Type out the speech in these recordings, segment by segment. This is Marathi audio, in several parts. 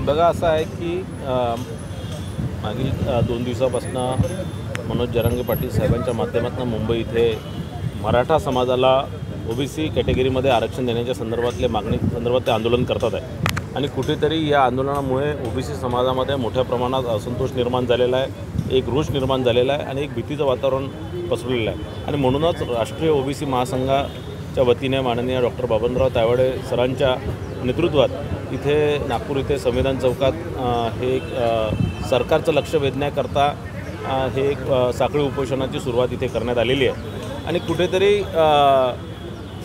बघा असं आहे की मागील 2 दिवसापासून मनोज जरांगे पाटील साहेबांच्या माध्यमातून मुंबई इथे मराठा समाजाला ओबीसी कॅटेगरीमध्ये आरक्षण देण्याच्या संदर्भातले मागणी संदर्भात ते आंदोलन करतात आहे आणि कुठेतरी या आंदोलनामुळे ओबीसी समाजामध्ये मोठ्या प्रमाणात असंतोष निर्माण झालेला आहे, एक रोष निर्माण झालेला आहे आणि एक भीतीचं वातावरण पसरलेलं आहे आणि म्हणूनच राष्ट्रीय ओबीसी महासंघाच्या वतीने माननीय डॉक्टर बाबनराव तायवाडे सरांच्या नेतृत्वात इथे नागपूर इथे संविधान चौकात हे एक सरकारचं लक्ष वेधण्याकरता हे एक साखळी उपोषणाची सुरुवात इथे करण्यात आलेली आहे आणि कुठेतरी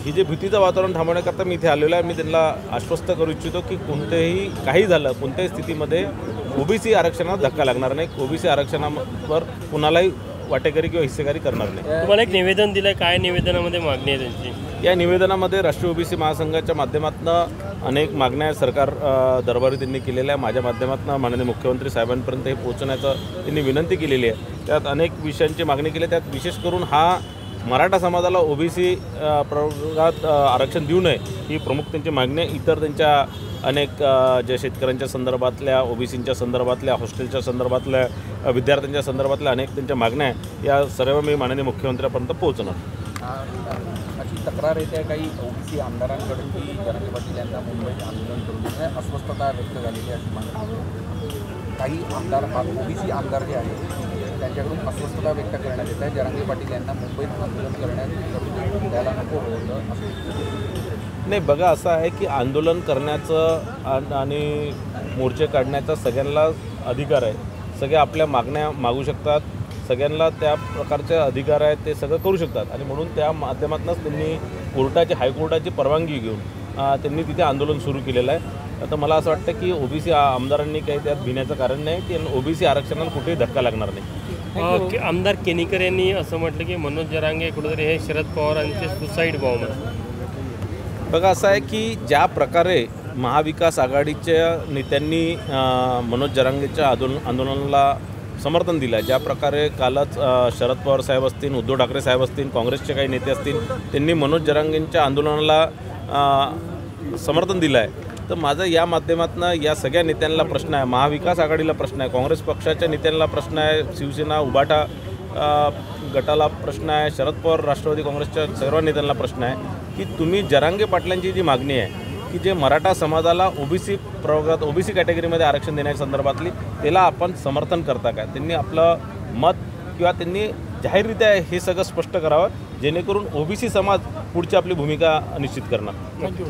ही जे भीतीचं वातावरण थांबवण्याकरता मी इथे आलेलो आहे. मी त्यांना आश्वस्त करू इच्छितो की कोणतेही काही झालं कोणत्याही स्थितीमध्ये ओबीसी आरक्षणाला धक्का लागणार नाही, ओबीसी आरक्षणावर कुणालाही वाटेकरी किंवा हिस्सेदारी करणार नाही. तुम्हाला एक निवेदन दिलं, काय निवेदनामध्ये मागणी आहे त्यांची? या निवेदनामध्ये राष्ट्रीय ओबीसी महासंघाच्या माध्यमातून अनेक मागण्या सरकार दरबारी त्यांनी केलेल्या आहे. माझ्या माध्यमातून माननीय मुख्यमंत्री साहेबांपर्यंत हे पोहोचण्याचं त्यांनी विनंती केलेली आहे. त्यात अनेक विषयांची मागणी केली, त्यात विशेष करून हा मराठा समाजाला ओबीसी प्रवर्गात आरक्षण देऊ नये ही प्रमुख त्यांची मागणी आहे. इतर त्यांच्या अनेक ज्या शेतकऱ्यांच्या संदर्भातल्या, ओबीसींच्या संदर्भातल्या, हॉस्टेलच्या संदर्भातल्या, विद्यार्थ्यांच्या संदर्भातल्या अनेक त्यांच्या मागण्या आहे, या सर्व मी माननीय मुख्यमंत्र्यांपर्यंत पोहोचणार. अशी तक्रार येते काही ओबीसी आमदारांकडून की जरांगे पाटील यांना मुंबईत आंदोलन करून अस्वस्थता व्यक्त झालेली अशी मागणी काही आमदार ओबीसी आमदार जे आहेत त्यांच्याकडून अस्वस्थता व्यक्त करण्यात येत आहे. जरांगे पाटील यांना मुंबईत आंदोलन करण्यात द्यायला नको होतं असं. नाही, बघा असं आहे की आंदोलन करण्याचं आणि मोर्चे काढण्याचा सगळ्यांना अधिकार आहे. सगळे आपल्या मागण्या मागू शकतात, सगळ्यांना त्या प्रकारचे अधिकार आहेत, ते सगळं करू शकतात आणि म्हणून त्या माध्यमातूनच त्यांनी कोर्टाची हायकोर्टाची परवानगी घेऊन त्यांनी तिथे आंदोलन सुरू केलेलं आहे. आता मला असं वाटतं की ओबीसी आमदारांनी काही त्यात भिण्याचं कारण नाही की ओबीसी आरक्षणाला कुठेही धक्का लागणार नाही. आमदार केनीकर यांनी असं म्हटलं की मनोज जरांगे कुठेतरी हे शरद पवारांचे सुसाईड बॉम्ब आहे. बघा असं आहे की ज्या प्रकारे महाविकास आघाडीच्या नेत्यांनी मनोज जरांगेच्या आंदोलनाला समर्थन दिलं आहे, ज्या प्रकारे कालच शरद पवार साहेब असतील, उद्धव ठाकरे साहेब असतील, काँग्रेसचे काही नेते असतील, त्यांनी मनोज जरांगेंच्या आंदोलनाला समर्थन दिलं आहे, तर माझं या माध्यमातून या सगळ्या नेत्यांना प्रश्न आहे, महाविकास आघाडीला प्रश्न आहे, काँग्रेस पक्षाच्या नेत्यांना प्रश्न आहे, शिवसेना उभाटा गटाला प्रश्न आहे, शरद पवार राष्ट्रवादी काँग्रेसच्या सर्व नेत्यांना प्रश्न आहे की तुम्ही जरांगे पाटलांची जी मागणी आहे की जे मराठा समाजाला ओबीसी प्रवर्गात ओबीसी कॅटेगरीमध्ये आरक्षण देण्याच्या संदर्भातली त्याला आपण समर्थन करता का? त्यांनी आपलं मत किंवा त्यांनी जाहीररित्या हे सगळं स्पष्ट करावं जेणेकरून ओबीसी समाज पुढची आपली भूमिका निश्चित करणार. थँक्यू.